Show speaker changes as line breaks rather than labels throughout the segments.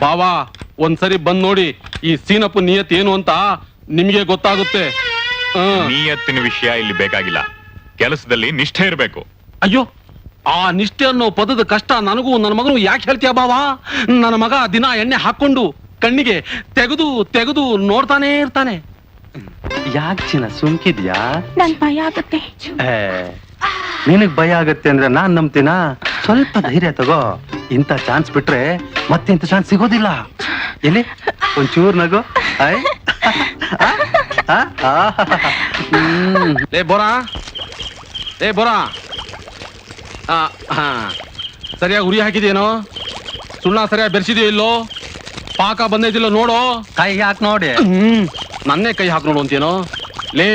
ಬಾವಾ ಒಂದ್ಸರಿ ಬಂದ್ ನೋಡಿ ಈ ಸೀನಪ್ಪು ನಿಯತ್ ಏನು ಅಂತ ನಿಮ್ಗೆ ಗೊತ್ತಾಗುತ್ತೆ.
ನಿಯತ್ತಿನ ವಿಷಯ ಇಲ್ಲಿ ಬೇಕಾಗಿಲ್ಲ, ಕೆಲಸದಲ್ಲಿ ನಿಷ್ಠೆ ಇರಬೇಕು.
ಅಯ್ಯೋ, ಆ ನಿಷ್ಠೆ ಅನ್ನೋ ಪದದ ಕಷ್ಟ ನನಗೂ ನನ್ನ ಮಗನು ಯಾಕೆ ಹೇಳ್ತೀಯ ಬಾವಾ? ನನ್ನ ಮಗ ದಿನ ಎಣ್ಣೆ ಹಾಕೊಂಡು ಕಣ್ಣಿಗೆ ತೆಗೆದು ತೆಗೆದು ನೋಡ್ತಾನೆ ಇರ್ತಾನೆ.
ಯಾಕೆ ಚಿನ್ನ ಸುಮ್ಕಿದ್ಯಾ?
ನನ್ ಭಯ ಆಗುತ್ತೆ.
ನಿನಗ್ ಭಯ ಆಗತ್ತೆ ಅಂದ್ರೆ ನಾನ್ ನಂಬ್ತೀನ? ಸ್ವಲ್ಪ ಧೈರ್ಯ ತಗೋ. ಇಂಥ ಚಾನ್ಸ್ ಬಿಟ್ರೆ ಮತ್ತೆ ಇಂಥ ಚಾನ್ಸ್ ಸಿಗೋದಿಲ್ಲ. ಎಲ್ಲಿ ಒಂಚೂರ್ ನಗು.
ಲೇ ಬೋರಾ, ಲೇ ಬೋರಾ, ಸರಿಯಾಗಿ ಉರಿ ಹಾಕಿದೇನೋ? ಸುಣ್ಣ ಸರಿಯಾಗಿ ಬೆರೆಸಿದೆಯೋ ಇಲ್ಲೋ? ಪಾಕ ಬಂದೈತಿಲ್ಲೋ ನೋಡೋ.
ಕೈ ಹಾಕ್ ನೋಡಿ.
ನನ್ನೇ ಕೈ ಹಾಕಿ ನೋಡು ಅಂತೇನೋ? ಲೇ,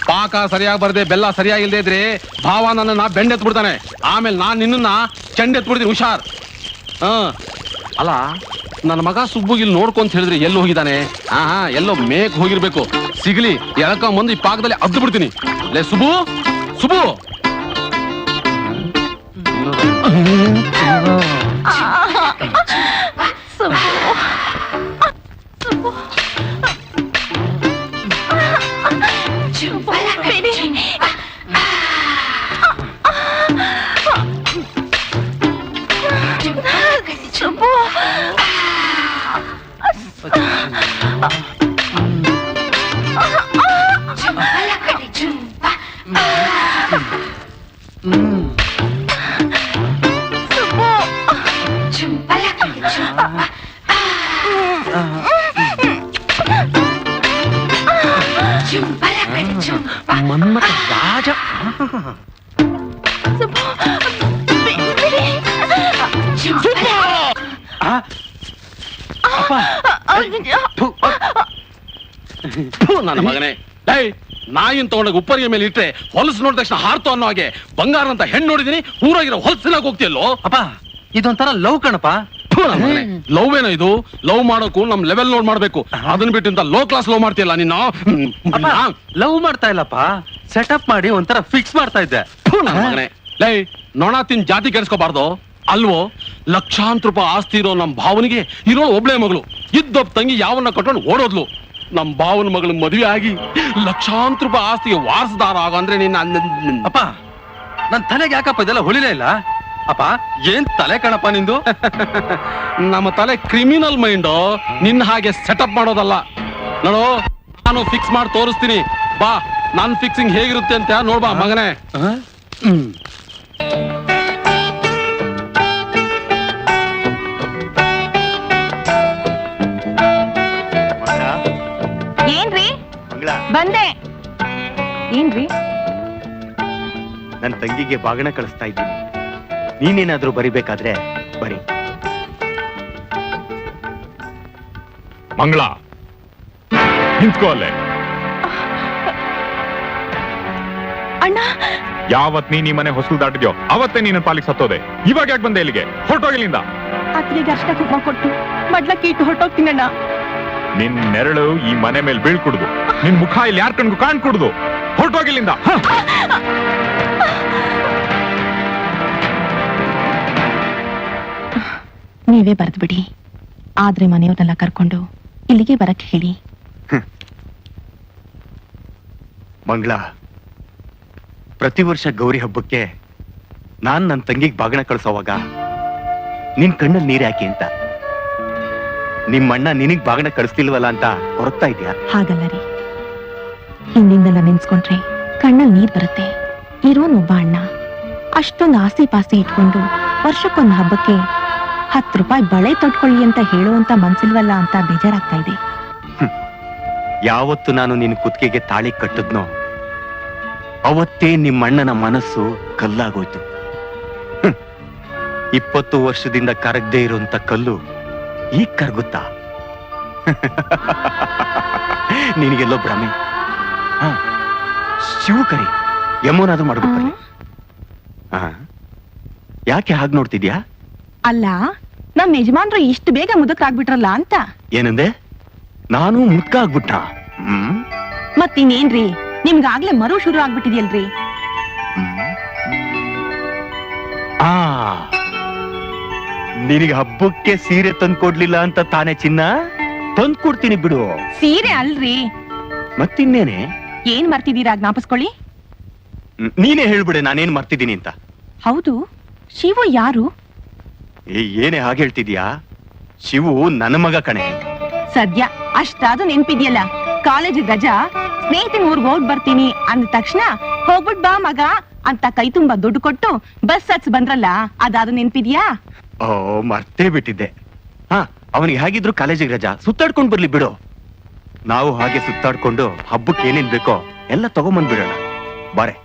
ಪಾಕ ಸರಿಯಾಗಿ ಬರ್ದೆ ಬೆಲ್ಲ ಸರಿಯಾಗಿ ಇಲ್ದೇ ಇದ್ರೆ ಭಾವ ನನ್ನನ್ನ ಬೆಂಡೆತ್ ಬಿಡ್ತಾನೆ. ಆಮೇಲೆ ನಾನ್ ನಿನ್ನ ಚೆಂಡೆತ್ ಬಿಡ್ತೀನಿ, ಹುಷಾರ್. ಅಲ್ಲ, ನನ್ನ ಮಗ ಸುಬ್ಬುಗಿಲ್ ನೋಡ್ಕೊಂತ ಹೇಳಿದ್ರೆ ಎಲ್ಲಿ ಹೋಗಿದ್ದಾನೆ? ಎಲ್ಲೋ ಮೇಕ್ ಹೋಗಿರ್ಬೇಕು. ಸಿಗ್ಲಿ, ಎಳಕ ಮುಂದೆ ಈ ಪಾಕದಲ್ಲಿ ಅದ್ದು ಬಿಡ್ತೀನಿ. ಲೇ ಸುಬ್ಬು, ಸುಬ್ಬು.
ಮನ್ಮಥ ರಾಜ.
ನನ್ನ ಮಗನೇ, ನಾಯಿನ್ ತಗೊಂಡಾಗ ಉಪ್ಪರಿಗೆ ಮೇಲೆ ಇಟ್ರೆ ಹೊಲಸು ನೋಡಿದ ತಕ್ಷಣ ಹಾರ್ತು ಅನ್ನೋ ಹಾಗೆ ಬಂಗಾರ ಅಂತ ಹೆಣ್ಣು ನೋಡಿದೀನಿ, ಊರಾಗಿರೋ ಹೊಲಸಿನಾಗ ಹೋಗ್ತಿಯಲ್ಲೋ?
ಅಪ್ಪ, ಇದೊಂಥರ ಲವ್ ಕಣಪ್ಪ.
ಲವ್ ಏನೋ ಇದು? ಲವ್ ಮಾಡೋಕು ನಮ್ ಲೆವೆಲ್ ನೋಡ್ ಮಾಡ್ಬೇಕು. ಅದನ್ನ ಬಿಟ್ಟು ಲೋ ಕ್ಲಾಸ್ ಲವ್ ಮಾಡ್ತೀಯಲ್ಲ ನಿನ್ನ.
ಲವ್ ಮಾಡ್ತಾ ಇಲ್ಲಪ್ಪ, ಸೆಟಪ್ ಮಾಡಿ ಒಂಥರ ಫಿಕ್ಸ್ ಮಾಡ್ತಾ ಇದ್ದೆ.
ಲೈ, ನೊಣ ತಿನ್ ಜಾತಿ ಕೆಡಿಸ್ಕೋಬಾರ್ದು ಅಲ್ವೋ? ಲಕ್ಷಾಂತರ ರೂಪಾಯಿ ಆಸ್ತಿ ಇರೋ ನಮ್ ಭಾವನಿಗೆ ಇರೋ ಒಬ್ಳೆ ಮಗಳು, ಇದ್ದೊಬ್ಬ ತಂಗಿ ಯಾವನ್ನ ಕಟ್ಕೊಂಡು ಓಡೋದ್ಲು. ನಮ್ ಭಾವನ ಮಗಳು ಮದುವೆ ಆಗಿ ಲಕ್ಷಾಂತರ ರೂಪಾಯಿ ಆಸ್ತಿಗೆ ವಾರಸದಾರ ಆಗ ಅಂದ್ರೆ ನಿನ್ನ.
ಅಪ್ಪ, ನನ್ ತಲೆಗೆ ಯಾಕಪ್ಪ ಇದೆಲ್ಲ ಹೊಳಿಲೇ ಇಲ್ಲ? ಅಪ್ಪ, ಏನ್ ತಲೆ ಕಣಪ್ಪ ನಿಂದು?
ನಮ್ಮ ತಲೆ ಕ್ರಿಮಿನಲ್ ಮೈಂಡು, ನಿನ್ನ ಹಾಗೆ ಸೆಟಪ್ ಮಾಡೋದಲ್ಲ. ನೋಡು, ನಾನು ಫಿಕ್ಸ್ ಮಾಡಿ ತೋರಿಸ್ತೀನಿ ಬಾ. ನನ್ ಫಿಕ್ಸಿಂಗ್ ಹೇಗಿರುತ್ತೆ ಅಂತ ನೋಡ್ಬಾ ಮಗನೇ.
ಏನ್ರಿ? ಬಂದೆ. ಏನ್ರಿ?
ನನ್ನ ತಂಗಿಗೆ ಬಾಗಣ ಕಳಿಸ್ತಾ ಇದ್ದೀನಿ. ನೀನೇನಾದ್ರೂ ಬರಿಬೇಕಾದ್ರೆ ಬರಿ.
ಮಂಗಳ, ನಿಂತ್ಕೋ ಅಲ್ಲೇ.
ಅಣ್ಣ,
ಯಾವತ್ ನೀನ್ ಈ ಮನೆ ಹೊಸಲು ದಾಟಿದ್ಯೋ ಅವತ್ತೇ ನೀನ ಪಾಲಿಗೆ ಸತ್ತೋದೆ. ಇವಾಗ ಯಾಕೆ ಬಂದೆ ಇಲ್ಲಿಗೆ? ಹೊರಟೋಗಿಲ್ಲಿಂದ.
ಅತ್ತಿಗೆ ಅರ್ಶನ ಕುಂಕುಮ ಕೊಟ್ಟು ಮಡ್ಲಕ್ಕೆ ಇಟ್ಟು ಹೊರಟೋಗ್ತೀನಣ್ಣ.
ನಿನ್ ನೆರಳು ಈ ಮನೆ ಮೇಲೆ ಬೀಳ್ಕುಡ್ದು, ನಿನ್ ಮುಖ ಇಲ್ಲಿ ಯಾರ್ ಕಣ್ಗೂ ಕಾಣ್ಕುಡ್ದು. ಹೊರಟೋಗಿಲ್ಲಿಂದ.
ನೀವೇ ಬರೆದು ಬಿಡಿ, ಆದ್ರೆ ಮನೆಯವ್ರನ್ನೆಲ್ಲ ಕರ್ಕೊಂಡು ಇಲ್ಲಿಗೆ ಬರಕ್ ಹೇಳಿ.
ಮಂಗಳ, ಪ್ರತಿ ವರ್ಷ ಗೌರಿ ಹಬ್ಬಕ್ಕೆ ನಾನ್ ನನ್ನ ತಂಗಿಗೆ ಬಾಗಣ ಕಳ್ಸೋವಾಗ ನಿನ್ ಕಣ್ಣಲ್ಲಿ ನೀರ್ ಯಾಕೆ ಅಂತ, ನಿಮ್ಮಣ್ಣ ನಿನಗ್ ಬಾಗಣ ಕಳಿಸ್ತಿಲ್ವಲ್ಲ ಅಂತ ಹೊರಗ್ತಾ ಇದ್ಯಾ?
ಹಾಗಲ್ಲ ರೀ, ಹಿಂದಿಂದೆಲ್ಲ ನೆನ್ಸ್ಕೊಂಡ್ರೆ ಕಣ್ಣಲ್ಲಿ ನೀರ್ ಬರುತ್ತೆ. ಇರೋನೊಬ್ಬ ಅಣ್ಣ ಅಷ್ಟೊಂದು ಆಸೆ ಪಾಸೆ ಇಟ್ಕೊಂಡು ವರ್ಷಕ್ಕೊಂದು ಹಬ್ಬಕ್ಕೆ 10 ರೂಪಾಯಿ ಬಳೆ ತೊಟ್ಕೊಳ್ಳಿ ಅಂತ ಹೇಳುವಂತ ಮನ್ಸಿಲ್ವಲ್ಲ ಅಂತ ಬೇಜಾರಾಗ್ತಾ ಇದೆ.
ಯಾವತ್ತು ನಾನು ನಿನ್ ಕುತ್ತಿಗೆಗೆ ತಾಳಿ ಕಟ್ಟಿದ್ನೋ ಅವತ್ತೇ ನಿಮ್ಮಣ್ಣನ ಮನಸ್ಸು ಕಲ್ಲಾಗೋಯ್ತು. 20 ವರ್ಷದಿಂದ ಕರಗದೆ ಇರುವಂತ ಕಲ್ಲು ಈಗ ಕರಗುತ್ತಾ? ನಿನಗೆಲ್ಲೋ ಭ್ರಮೆ. ಶಿವಕರಿ ಯಮೋನಾದ್ರೂ ಮಾಡ್ಬಿಡ್ತಾರೆ. ಯಾಕೆ ಹಾಗೆ ನೋಡ್ತಿದ್ಯಾ?
ಅಲ್ಲ, ನಮ್ ಯಜಮಾನ್ರು ಇಷ್ಟು ಬೇಗ ಮುದಕ್ಕಾಗ್ಬಿಟ್ರಲ್ಲ ಅಂತ.
ಏನಂದೆ? ನಾನು ಮುದ್ಕ ಆಗ್ಬಿಟ್ಟ?
ಮತ್ತಿನ್ನೇನ್ರಿ, ನಿಮ್ಗಾಗ್ಲೇ ಮರು ಶುರು ಆಗ್ಬಿಟ್ಟಿದ್ಯಲ್ರಿ.
ನಿನಗೆ ಹಬ್ಬಕ್ಕೆ ಸೀರೆ ತಂದ್ಕೊಡ್ಲಿಲ್ಲ ಅಂತ ತಾನೇ ಚಿನ್ನ? ತಂದ್ಕೊಡ್ತೀನಿ ಬಿಡು.
ಸೀರೆ ಅಲ್ರಿ,
ಮತ್ತಿನ್ನೇನೆ?
ಏನ್ ಮರ್ತಿದೀರಾ ಜ್ಞಾಪಿಸ್ಕೊಳ್ಳಿ.
ನೀನೇ ಹೇಳ್ಬಿಡೆ ನಾನೇನ್ ಮರ್ತಿದ್ದೀನಿ ಅಂತ.
ಹೌದು, ಶಿವು ಯಾರು?
ಏನೇ ಹಾಗೆ ಹೇಳ್ತಿದ್ಯಾ? ಶಿವು ನನ್ನ ಮಗ ಕಣೆ.
ಸದ್ಯ ಅಷ್ಟಾದ್ರೂ ನೆನ್ಪಿದ್ಯಲ್ಲ. ಕಾಲೇಜ್ ರಜಾ ಸ್ನೇಹಿತನ ಊರ್ಗ್ ಹೋಗ್ ಬರ್ತೀನಿ ಅಂದ ತಕ್ಷಣ ಹೋಗ್ಬಿಟ್ ಬಾ ಮಗ ಅಂತ ಕೈ ತುಂಬಾ ದುಡ್ಡು ಕೊಟ್ಟು ಬಸ್ ಹತ್ಸ್ ಬಂದ್ರಲ್ಲ, ಅದಾದ್ರೂ ನೆನ್ಪಿದ್ಯಾ?
ಓ, ಮರ್ತೇ ಬಿಟ್ಟಿದ್ದೆ. ಹಾ, ಅವನಿಗೆ ಹೇಗಿದ್ರು ಕಾಲೇಜಿಗೆ ರಜಾ, ಸುತ್ತಾಡ್ಕೊಂಡ್ ಬರ್ಲಿ ಬಿಡು. ನಾವು ಹಾಗೆ ಸುತ್ತಾಡ್ಕೊಂಡು ಹಬ್ಬಕ್ಕೆ ಏನೇನ್ ಬೇಕೋ ಎಲ್ಲ ತಗೊಂಬಂದ್ಬಿಡೋಣ. ಬಾರೆ.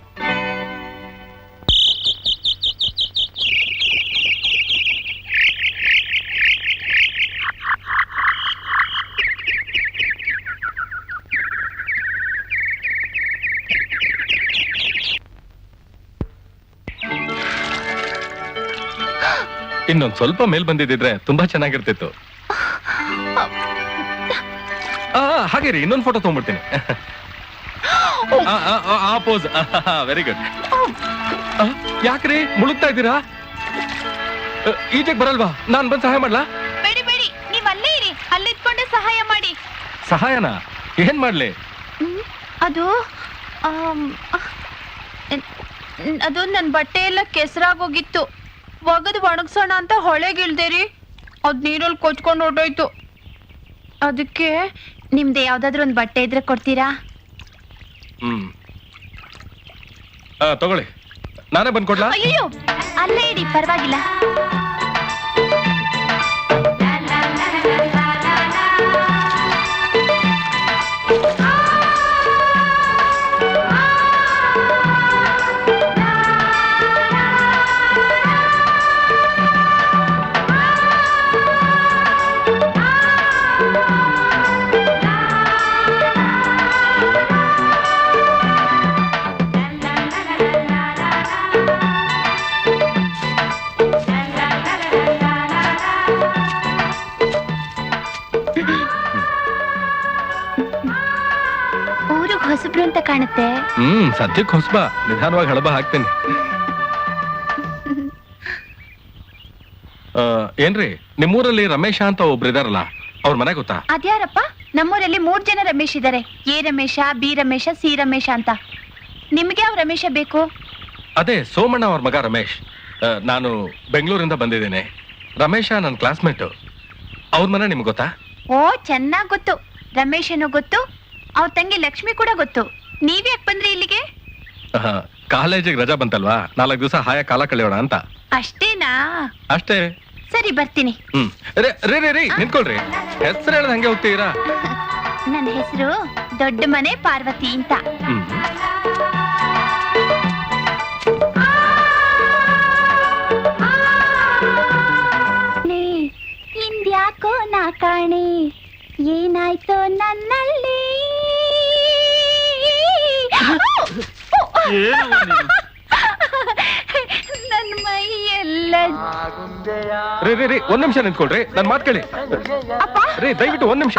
ಇನ್ನೊಂದ್ ಸ್ವಲ್ಪ ಮೇಲ್ ಬಂದಿದ್ರೆ ತುಂಬಾ ಚೆನ್ನಾಗಿರ್ತಿತ್ತು. ಹಾಗೆ ರೀ, ಇನ್ನೊಂದು ಫೋಟೋ ತಗೊಂಡ್ಬಿಡ್ತೀನಿ. ಆ ಪೋಸ್ ವೆರಿ ಗುಡ್. ಯಾಕ್ರಿ ಮುಳುಗ್ತಾ ಇದ್ದೀರಾ? ಈಜಕ್ ಬರಲ್ವಾ? ನಾನ್ ಬಂದ್ ಸಹಾಯ ಮಾಡ್ಲಾ?
ಬೇಡಿ ಬೇಡಿ, ನೀವ್ ಅಲ್ಲೇ ಇರಿ, ಅಲ್ಲಿದ್ಕೊಂಡೆ ಸಹಾಯ ಮಾಡಿ.
ಸಹಾಯನ ಏನ್ ಮಾಡ್ಲಿ?
ಅದು ಅದು ನನ್ ಬಟ್ಟೆ ಎಲ್ಲ ಕೆಸರಾಗೋಗಿತ್ತು. ಒಗದು ಒಣಗ್ಸೋಣ ಅಂತ ಹೊಳೆಗಿಳ್ದೇರಿ, ಅದ್ ನೀರಲ್ಲಿ ಕೊಚ್ಕೊಂಡು ಹೊರ್ಟೋಯ್ತು. ಅದಕ್ಕೆ ನಿಮ್ದು ಯಾವ್ದಾದ್ರು ಒಂದ್ ಬಟ್ಟೆ ಇದ್ರೆ ಕೊಡ್ತೀರಾ?
ತಗೊಳ್ಳಿ, ನಾನೇ ಬಂದ್ ಕೊಡ್ಲಾ?
ಅಯ್ಯೋ, ಅಲ್ಲೇ ಇಡಿ, ಪರವಾಗಿಲ್ಲ. ಹೊಸಬ್ರು ಅಂತ ಕಾಣುತ್ತೆ.
ಸದ್ಯಕ್ಕೆ ಹೊಸಬ, ನಿಧಾನವಾಗಿ ಹಳಬ ಹಾಕ್ತೇನೆ. ಏನ್ರಿ, ನಿಮ್ಮೂರಲ್ಲಿ ರಮೇಶ ಅಂತ ಒಬ್ರು ಇದಾರಲ್ಲ, ಅವ್ರ ಮನೆ ಗೊತ್ತಾ?
ಅದ್ಯಾರಪ್ಪ? ನಮ್ಮೂರಲ್ಲಿ 3 ಜನ ರಮೇಶ್ ಇದಾರೆ. A Ramesh, B Ramesh, C Ramesh ಅಂತ. ನಿಮ್ಗೆ ಯಾವ ರಮೇಶ ಬೇಕು?
ಅದೇ ಸೋಮಣ್ಣ ಅವ್ರ ಮಗ ರಮೇಶ್. ನಾನು ಬೆಂಗಳೂರಿಂದ ಬಂದಿದ್ದೇನೆ. ರಮೇಶ ನನ್ನ ಕ್ಲಾಸ್ಮೇಟ್. ಅವ್ರ ಮನೆ ನಿಮ್ಗೆ ಗೊತ್ತಾ?
ಓ, ಚೆನ್ನಾಗ್ ಗೊತ್ತು. ರಮೇಶನು ಗೊತ್ತು, ಅವ್ರ ತಂಗಿ ಲಕ್ಷ್ಮಿ ಕೂಡ ಗೊತ್ತು. ನೀವ್ಯಾಕ್ ಬಂದ್ರಿ ಇಲ್ಲಿಗೆ?
ಕಾಲೇಜಿಗೆ ರಜಾ ಬಂತಲ್ವಾ, 4 ದಿವಸ ಹಾಯ ಕಾಲ ಕಳೆಯೋಣ ಅಂತ.
ಅಷ್ಟೇನಾ?
ಅಷ್ಟೇ.
ಸರಿ, ಬರ್ತೀನಿ.
ರೀ ನಿಂತ್ಕೊಳ್ರಿ, ಹೆಸರು ಹೇಳದ್ ಹಂಗೆ ಹೋಗ್ತೀರಾ?
ನನ್ನ ಹೆಸರು ದೊಡ್ಡ ಮನೆ ಪಾರ್ವತಿ ಅಂತ. ಇಂದ್ಯಾಕೋ ನಾ ಕಾಣೆ, ಏನಾಯ್ತೋ ನನ್ನಲ್ಲಿ? ನನ್ನ ಮೈ ಎಲ್ಲ.
ರೀ ಒಂದ್ ನಿಮಿಷ ನಿಂತ್ಕೊಳ್ರಿ, ನನ್ ಮಾತ್ ಕೇಳಿ. ರೀ ದಯವಿಟ್ಟು ಒಂದ್ ನಿಮಿಷ.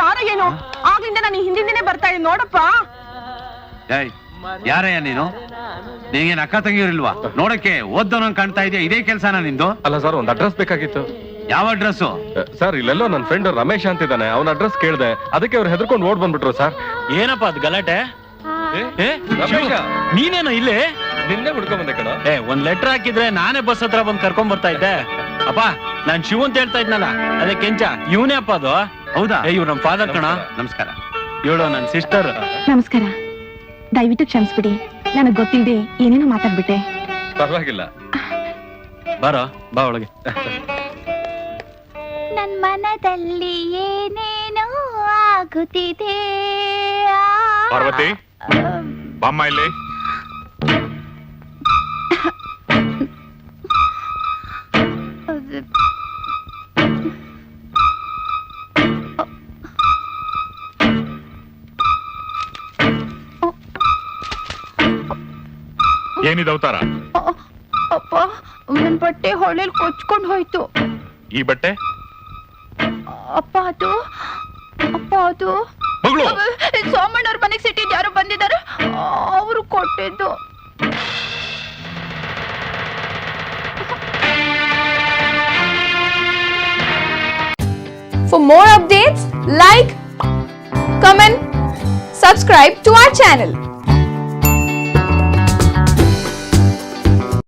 ಯಾರ ಏನು ಆಗ್ಲಿಂದ ನಾನು ಹಿಂದಿಂದನೇ ಬರ್ತಾ ಇದ್ದೀನಿ ನೋಡಪ್ಪ.
ಯಾರಯ್ಯ ನೀನು? ನೀಗೇನ್ ಅಕ್ಕ ತಂಗಿಯರಿಲ್ವಾ? ನೋಡಕ್ಕೆ ಓದ್ದವನಂಗ್ ಕಾಣ್ತಾ ಇದೆಯಾ? ಇದೇ ಕೆಲ್ಸನ ನಿಂದು?
ಅಲ್ಲ ಸರ್, ಒಂದ್ ಅಡ್ರೆಸ್ ಬೇಕಾಗಿತ್ತು.
ಯಾವ ಅಡ್ರೆಸ್?
ಸರ್, ಇಲ್ಲೆಲ್ಲೋ ನನ್ನ ಫ್ರೆಂಡ್ ರಮೇಶ್ ಅಂತಿದ್ದಾನೆ, ಅವನ ಅಡ್ರೆಸ್ ಕೇಳ್ದೆ, ಅದಕ್ಕೆ ಅವ್ರು ಹೆದರ್ಕೊಂಡು ಓಡ್ ಬಂದ್ಬಿಟ್ರು ಸರ್.
ಏನಪ್ಪ ಅದು ಗಲಾಟೆ?
ರಮೇಶ,
ನೀನೇನೋ ಇಲ್ಲೇ?
ನಿನ್ನೆ ಹುಡ್ಕೊಂಡ್ ಬಂದೆ ಕಣ.
ಒಂದ್ ಲೆಟರ್ ಹಾಕಿದ್ರೆ ನಾನೇ ಬಸ್ ಹತ್ರ ಬಂದ್ ಕರ್ಕೊಂಡ್ ಬರ್ತಾ ಇದ್ದೆ. ಅಪ್ಪ, ನಾನ್ ಶಿವ ಅಂತ ಹೇಳ್ತಾ ಇದ್ನಲ್ಲ, ಅದೇ ಕೆಂಚ, ಇವನೇ ಅಪ್ಪ ಅದು.
ಹೌದಾ?
ಇವ್ರು ನಮ್ ಫಾದರ್ ಕಣ.
ನಮಸ್ಕಾರ.
ಇವಳು ನನ್ ಸಿಸ್ಟರ್.
ನಮಸ್ಕಾರ. ದಯವಿಟ್ಟು ಕ್ಷಮಿಸ್ಬಿಡಿ, ನನಗ್ ಗೊತ್ತಿಲ್ಲದೆ ಏನೇನೋ ಮಾತಾಡ್ಬಿಟ್ಟೆ.
ಪರವಾಗಿಲ್ಲ,
ಬಾರೋ, ಬಾ ಒಳಗೆ.
ನನ್ ಮನದಲ್ಲಿ ಏನೇನೋ ಆಗುತ್ತಿದೆ.
ಪಾರ್ವತಿ, ಬಾಮ್ಮ ಇಲ್ಲಿ. ಏನಿದೆ ಅವತಾರ?
ಅಪ್ಪ, ನನ್ ಬಟ್ಟೆ ಹೊಳೆಲ್ ಕೊಚ್ಕೊಂಡ್ ಹೋಯ್ತು.
ಈ ಬಟ್ಟೆ?
ಅಪ್ಪ ಅದು
ಮಗಳು
ಸೋಮಣ್ಣವ್ರ ಮನೆಗೆ ಸಿಟ್ಟಿದ್ ಯಾರು ಬಂದಿದ್ದಾರೆ, ಅವರು ಕೊಟ್ಟಿದ್ದು.
For more updates, like, comment, subscribe to our channel.